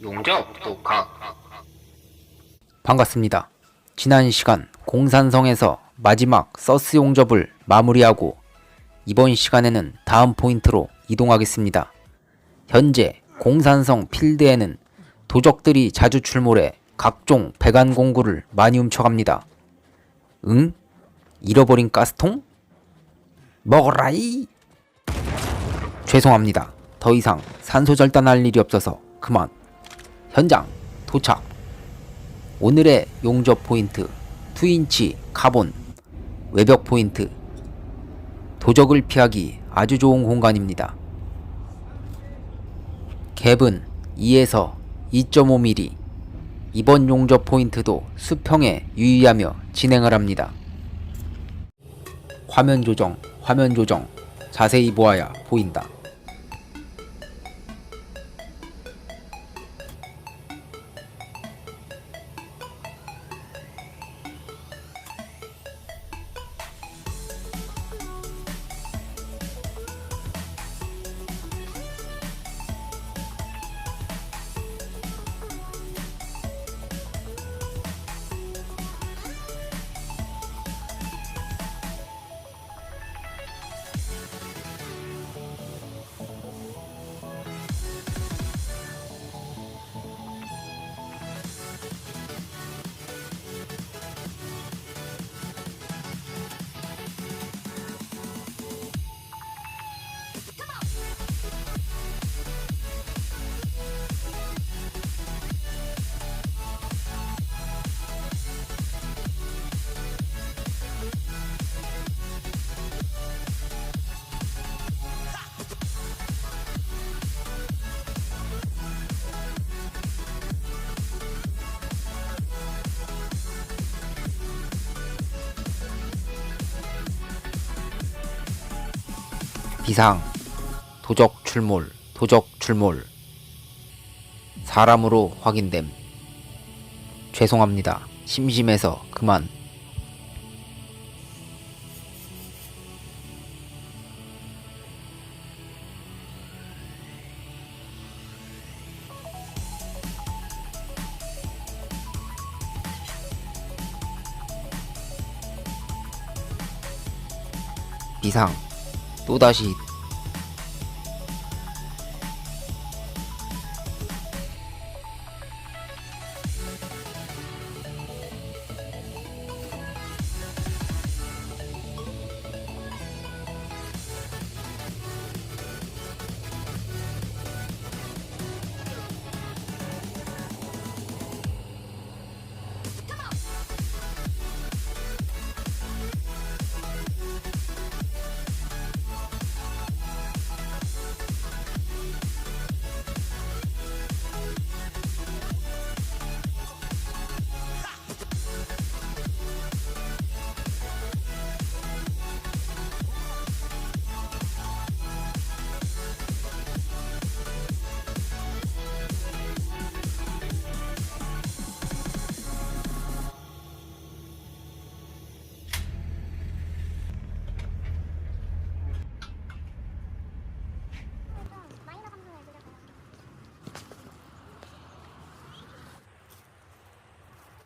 용접 독학. 반갑습니다. 지난 시간 공산성에서 마지막 서스 용접을 마무리하고 이번 시간에는 다음 포인트로 이동하겠습니다. 현재 공산성 필드에는 도적들이 자주 출몰해 각종 배관 공구를 많이 훔쳐갑니다. 응? 잃어버린 가스통? 먹어라이! 죄송합니다. 더 이상 산소 절단할 일이 없어서 그만. 현장 도착. 오늘의 용접 포인트 2인치 카본 외벽 포인트. 도적을 피하기 아주 좋은 공간입니다. 갭은 2에서 2.5mm. 이번 용접 포인트도 수평에 유의하며 진행을 합니다. 화면 조정 자세히 보아야 보인다. 비상 도적 출몰 사람으로 확인됨. 죄송합니다. 심심해서 그만. 비상 또다시